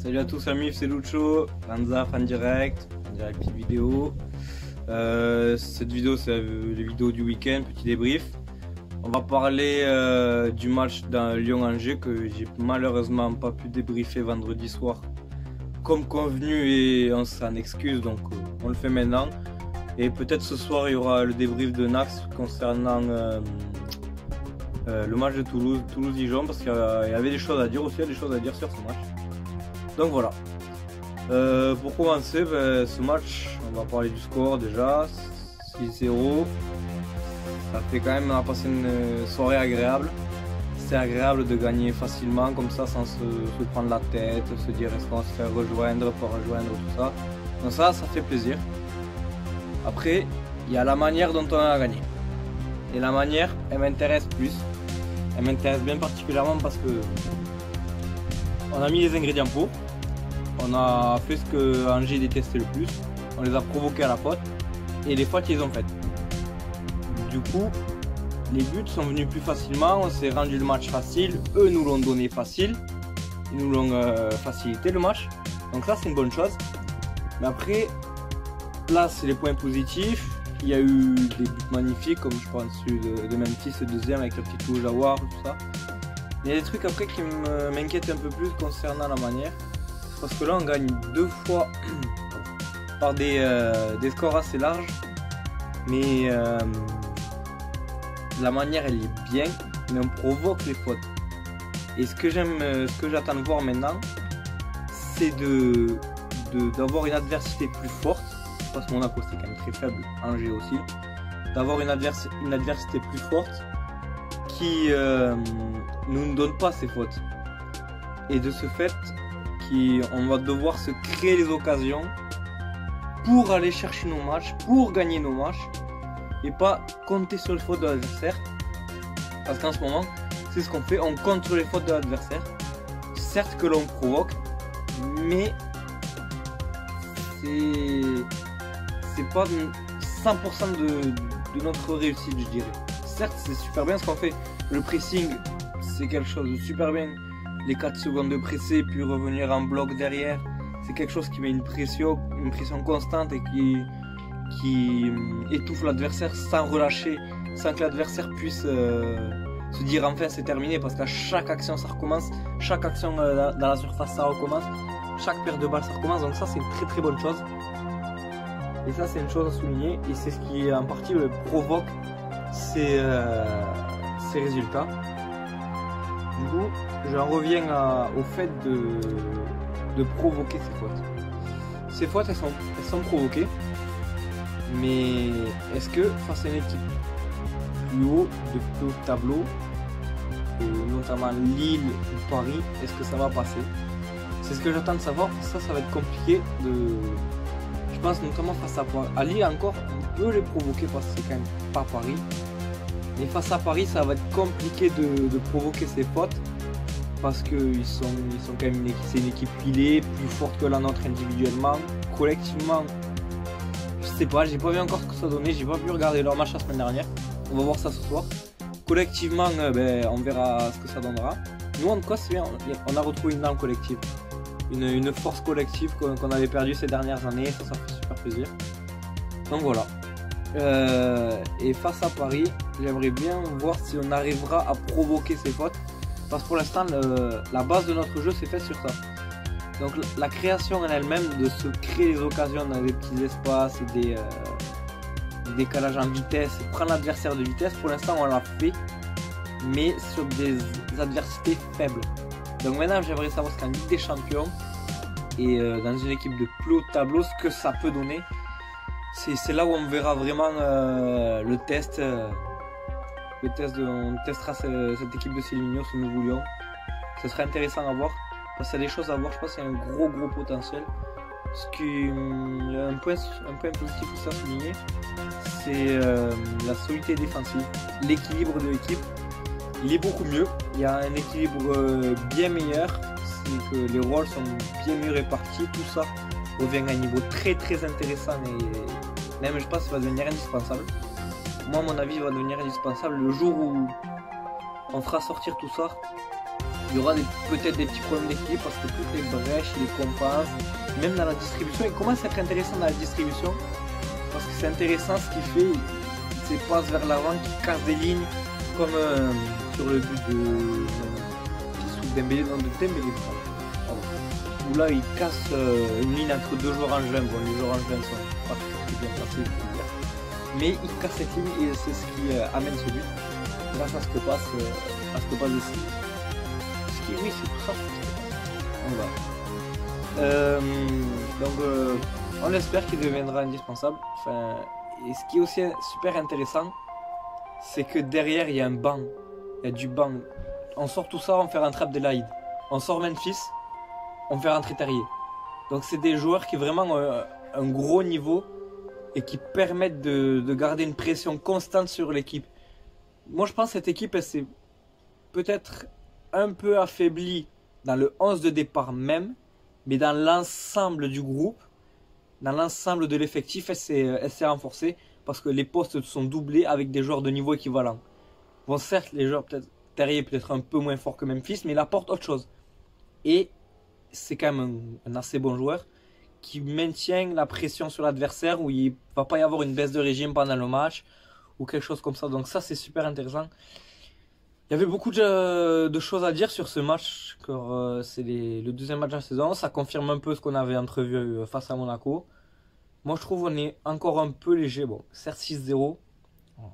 Salut à tous amis, c'est Lucho, Ranza, fan direct petite vidéo. Cette vidéo c'est les vidéos du week-end, petit débrief. On va parler du match dans Lyon-Angers que j'ai malheureusement pas pu débriefer vendredi soir comme convenu et on s'en excuse, donc on le fait maintenant. Et peut-être ce soir il y aura le débrief de Nax concernant le match de Toulouse-Dijon, parce qu'il y avait des choses à dire aussi, il y a des choses à dire sur ce match. Donc voilà. Pour commencer, ce match, on va parler du score déjà. 6-0. Ça fait quand même, on a passé une soirée agréable. C'est agréable de gagner facilement comme ça, sans se prendre la tête, se dire est-ce qu'on va se faire rejoindre, pas rejoindre, tout ça. Donc ça fait plaisir. Après, il y a la manière dont on a gagné. Et la manière, elle m'intéresse plus. Elle m'intéresse bien particulièrement parce que on a mis les ingrédients pour. On a fait ce que Angers détestait le plus. On les a provoqués à la faute. Et les fautes, ils ont fait. Du coup, les buts sont venus plus facilement. On s'est rendu le match facile. Eux nous l'ont donné facile. Ils nous l'ont facilité le match. Donc ça, c'est une bonne chose. Mais après, là, c'est les points positifs. Il y a eu des buts magnifiques, comme je pense celui de Memphis, le deuxième avec le petit coup Jawar, tout ça. Il y a des trucs après qui m'inquiètent un peu plus concernant la manière. Parce que là, on gagne deux fois par des scores assez larges. Mais la manière, elle est bien, mais on provoque les fautes. Et ce que j'attends de voir maintenant, c'est d'avoir une adversité plus forte. Parce que Monaco c'est quand même très faible, Angers aussi, d'avoir une adversité plus forte qui ne donne pas ses fautes. Et de ce fait, on va devoir se créer les occasions pour aller chercher nos matchs, pour gagner nos matchs, et pas compter sur les fautes de l'adversaire. Parce qu'en ce moment, c'est ce qu'on fait, on compte sur les fautes de l'adversaire. Certes que l'on provoque, mais c'est pas 100% de notre réussite, je dirais. Certes, c'est super bien ce qu'on fait. Le pressing, c'est quelque chose de super bien. Les 4 secondes de presser, puis revenir en bloc derrière, c'est quelque chose qui met une pression constante et qui étouffe l'adversaire sans relâcher, sans que l'adversaire puisse se dire enfin c'est terminé, parce qu'à chaque action ça recommence, chaque action dans la surface ça recommence, chaque paire de balles ça recommence, donc ça c'est une très très bonne chose. Et ça c'est une chose à souligner, et c'est ce qui en partie provoque ces résultats. Du coup, j'en reviens au fait de provoquer ces fautes. Ces fautes, elles sont provoquées, mais est-ce que face à une équipe plus haut de tableau, notamment Lille ou Paris, est-ce que ça va passer? C'est ce que j'attends de savoir. Ça va être compliqué je pense notamment face à Lille encore, on peut les provoquer parce que c'est quand même pas Paris. Mais face à Paris, ça va être compliqué de provoquer ces fautes, parce qu'ils sont quand même c'est une équipe pilée, plus forte que la nôtre individuellement. Collectivement, je sais pas, j'ai pas vu encore ce que ça donnait, j'ai pas pu regarder leur match la semaine dernière. On va voir ça ce soir. Collectivement, on verra ce que ça donnera. Nous en tout cas, c'est bien, on a retrouvé une arme collective. Une force collective qu'on avait perdue ces dernières années, ça fait super plaisir. Donc voilà. Et face à Paris, j'aimerais bien voir si on arrivera à provoquer ces fautes, parce que pour l'instant la base de notre jeu c'est fait sur ça. Donc la création en elle-même, de se créer des occasions dans des petits espaces et des décalages en vitesse, et prendre l'adversaire de vitesse, pour l'instant on l'a fait, mais sur des adversités faibles. Donc maintenant j'aimerais savoir ce qu'en Ligue des Champions et dans une équipe de plus haut tableau, ce que ça peut donner. C'est là où on verra vraiment le test. On testera cette équipe de Célimigno, ce nouveau Lyon. Ce serait intéressant à voir, parce qu'il y a des choses à voir. Je pense qu'il y a un gros potentiel. Un point positif aussi à souligner, c'est la solidité défensive, l'équilibre de l'équipe. Il est beaucoup mieux, il y a un équilibre bien meilleur, c'est que les rôles sont bien mieux répartis, tout ça revient à un niveau très intéressant, et même je pense que ça va devenir indispensable. Moi à mon avis il va devenir indispensable le jour où on fera sortir tout ça Il y aura peut-être des petits problèmes d'équilibre parce que toutes les brèches, les compasses, même dans la distribution, il commence à être intéressant dans la distribution parce que c'est intéressant ce qu'il fait, il se passe vers l'avant, qui casse des lignes comme sur le but de Dembélé, non de Dembélé, où là il casse une ligne entre deux joueurs en juin. Bon, les joueurs en juin sont pas très bien placés, mais il casse cette ligne et c'est ce qui amène ce but grâce à ce que passe ici. Ce qui, oui, c'est tout ça. Donc on espère qu'il deviendra indispensable. Enfin, et ce qui est aussi super intéressant, c'est que derrière il y a un banc, il y a du banc. On sort tout ça, on fait rentrer Abdelhaïd. On sort Memphis, on fait rentrer Terrier. Donc c'est des joueurs qui vraiment ont un gros niveau et qui permettent de garder une pression constante sur l'équipe. Moi je pense que cette équipe elle s'est peut-être un peu affaiblie dans le 11 de départ même, mais dans l'ensemble du groupe, dans l'ensemble de l'effectif, elle s'est renforcée parce que les postes sont doublés avec des joueurs de niveau équivalent. Bon certes les joueurs peut-être Terrier est peut-être un peu moins fort que Memphis, mais il apporte autre chose. Et c'est quand même un assez bon joueur qui maintient la pression sur l'adversaire, où il ne va pas y avoir une baisse de régime pendant le match ou quelque chose comme ça. Donc ça, c'est super intéressant. Il y avait beaucoup de choses à dire sur ce match, car c'est le deuxième match de la saison. Ça confirme un peu ce qu'on avait entrevu face à Monaco. Moi, je trouve qu'on est encore un peu léger. Bon, certes 6-0,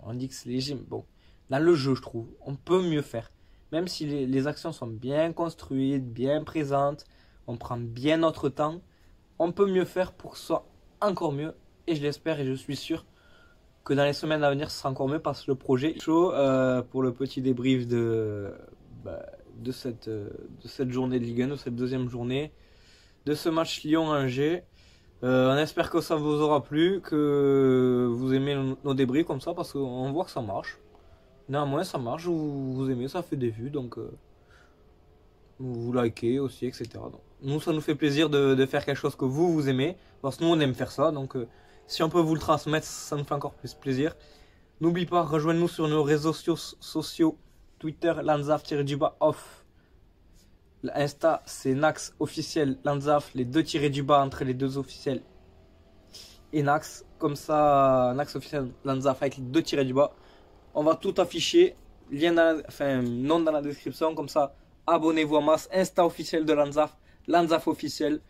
on dit que c'est léger, mais bon. Dans le jeu, je trouve, on peut mieux faire. Même si les actions sont bien construites, bien présentes, on prend bien notre temps, on peut mieux faire pour que ce soit encore mieux. Et je l'espère et je suis sûr que dans les semaines à venir, ce sera encore mieux parce que le projet est chaud. Pour le petit débrief de cette journée de Ligue 1, de cette deuxième journée, de ce match Lyon-Angers. On espère que ça vous aura plu, que vous aimez nos débriefs comme ça, parce qu'on voit que ça marche. Néanmoins, ça marche, vous aimez, ça fait des vues, donc vous likez aussi, etc. Donc, nous, ça nous fait plaisir de faire quelque chose que vous aimez, parce que nous, on aime faire ça, donc si on peut vous le transmettre, ça nous fait encore plus plaisir. N'oubliez pas, rejoignez-nous sur nos réseaux sociaux, Twitter, Lanzaf-off. Insta, c'est Nax officiel, Lanzaf, les deux tirés du bas entre les deux officiels. Et Nax, comme ça, Nax officiel, Lanzaf avec les deux tirés du bas. On va tout afficher, nom dans la description, comme ça, abonnez-vous en masse. Insta officiel de Lanzaf, Lanzaf officiel.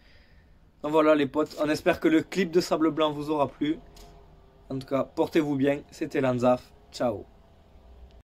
Donc voilà les potes, on espère que le clip de Sable Blanc vous aura plu. En tout cas, portez-vous bien, c'était Lanzaf, ciao.